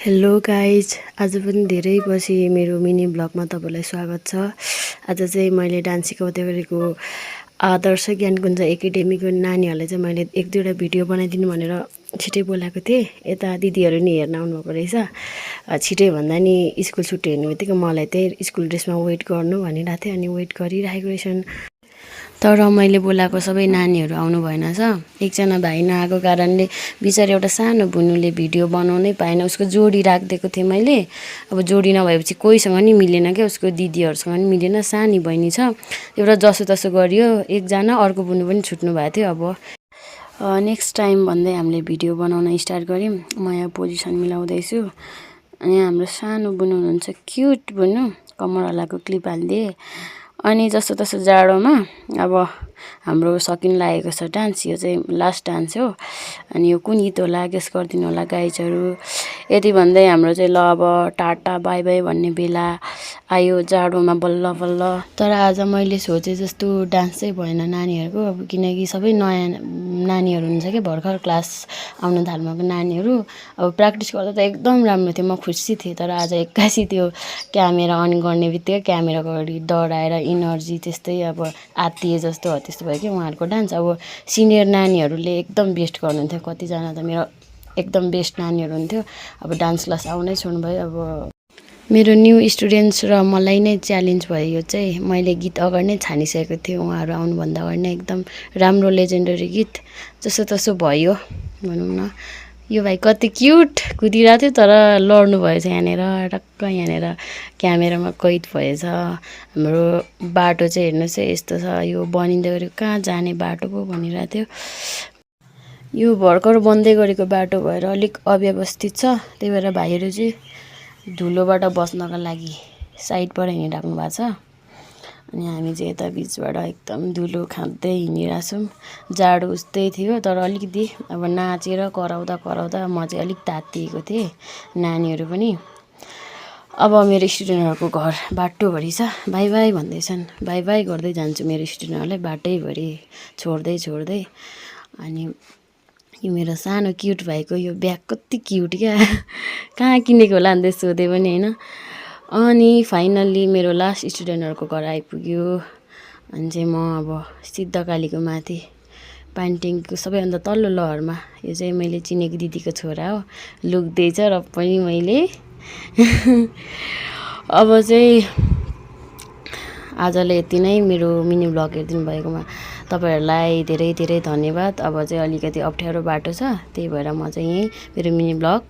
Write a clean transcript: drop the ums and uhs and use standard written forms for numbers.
Hello guys, आज पनि धेरै पछि मेरो मिनी ब्लगमा तपाईँलाई स्वागत छ। आज चाहिँ मैले डान्स सिकाउँदै गरेको आदर्श ज्ञानकुञ्ज एकाडेमीको नानीहरूलाई चाहिँ मैले एक दुईवटा भिडियो बनाइदिनु भनेर छिटै बोलाएको थिएँ। यता दिदीहरू नि हेर्न आउनुभएको रहेछ। छिटै भन्दा नि स्कुल छुट्टी हुने बित्तिकै मलाई त्यही स्कुल ड्रेसमा वेट गर्नु भनिरहेको थिएँ, अनि वेट गरिरहेको रहेछन्। तर मैले बोलाएको सबै नानीहरू आउनु भएन छ। एकजना भाइ नआएको कारणले बिचारी एउटा सानो बुनुले भिडियो बनाउनै पाएन। उसको जोडी राखिदिएको थिएँ मैले। अब जोडी नभएपछि कोहीसँग नि मिलेन क्या, उसको दिदीहरूसँग नि मिलेन। सानी बहिनी छ, एउटा जसोतसो गरियो। एकजना अर्को बुनु पनि छुट्नु भएको थियो। अब नेक्स्ट टाइम भन्दै हामीले भिडियो बनाउन स्टार्ट गऱ्यौँ। म यहाँ पोजिसन मिलाउँदैछु। अनि हाम्रो सानो बुनु हुनुहुन्छ, क्युट बुनु, कमरवालाको क्लिप हालिदिएँ। अनि जस्तो तस्तो जाडोमा अब हाम्रो सकिन लागेको छ डान्स। यो चाहिँ लास्ट डान्स हो। अनि यो कुन गीत होला गेस गरिदिनु होला गाइजहरू। यति भन्दै हाम्रो चाहिँ ल अब टाटा बाई बाई भन्ने बेला आयो, जाडोमा बल्ल बल्ल। तर आज मैले सोचे जस्तो डान्स चाहिँ भएन नानीहरूको। अब किनकि सबै नयाँ नानीहरू हुन्छ क्या, भर्खर क्लास आउन थाल्नुभएको नानीहरू। अब प्र्याक्टिस गर्दा त एकदम राम्रो थियो, म खुसी थिएँ। तर आज एक्कासी त्यो क्यामेरा अन गर्ने बित्तिकै क्यामेराको अगाडि डराएर इनर्जी त्यस्तै अब आत्तिए जस्तो हो, त्यस्तो भयो कि उहाँहरूको डान्स। अब सिनियर नानीहरूले एकदम बेस्ट गर्नुहुन्थ्यो। कतिजना त मेरो एकदम बेस्ट नानीहरू हुन्थ्यो। अब डान्स क्लास आउनै छोड्नुभयो। अब मेरो न्यू स्टुडेन्ट्स र मलाई नै च्यालेन्ज भयो यो चाहिँ। मैले गीत अगाडि नै छानिसकेको थिएँ, उहाँहरू आउनुभन्दा अगाडि नै एकदम राम्रो लेजेन्डरी गीत जस्तो तसो भयो भनौँ न। यो भाइ कति क्युट कुदिरहेको थियो, तर लड्नु भएछ यहाँनिर, टक्क यहाँनिर क्यामेरामा कैद भएछ। हाम्रो बाटो चाहिँ हेर्नुहोस् है, यस्तो छ। यो बनिँदै गरेको कहाँ जाने बाटो पो भनिरहेको थियो। यो भर्खर बन्दै गरेको बाटो भएर अलिक अव्यवस्थित छ। त्यही भएर भाइहरू चाहिँ धुलोबाट बस्नका लागि साइडबाट हिँडिराख्नु भएको छ। अनि हामी चाहिँ यता बिचबाट एकदम धुलो खाँदै हिँडिरहेछौँ। जाडो उस्तै थियो, तर अलिकति अब नाचेर कराउँदा कराउँदा म चाहिँ अलिक तात्तिएको थिएँ, नानीहरू पनि। अब मेरो स्टुडेन्टहरूको घर बाटोभरि छ, बाई बाई भन्दैछन्। बाई बाई गर्दै जान्छु मेरो स्टुडेन्टहरूलाई बाटैभरि छोड्दै छोड्दै। अनि यो मेरो सानो क्युट भाइको यो ब्याग कति क्युट क्या, कहाँ किनेको होला अन्त सोधेँ पनि होइन। अनि फाइनल्ली मेरो लास्ट स्टुडेन्टहरूको घर आइपुग्यो। अनि चाहिँ म अब सिद्धकालीको माथि पान्टिङको सबैभन्दा तल्लो लहरमा। यो चाहिँ मैले चिनेको दिदीको छोरा हो, लुक्दैछ र पनि मैले अब चाहिँ आजले यति नै। मेरो मिनी ब्लग हेरिदिनु भएकोमा तपाईँहरूलाई धेरै धेरै धन्यवाद। अब चाहिँ अलिकति अप्ठ्यारो बाटो छ, त्यही भएर म चाहिँ यहीँ मेरो मिनी ब्लग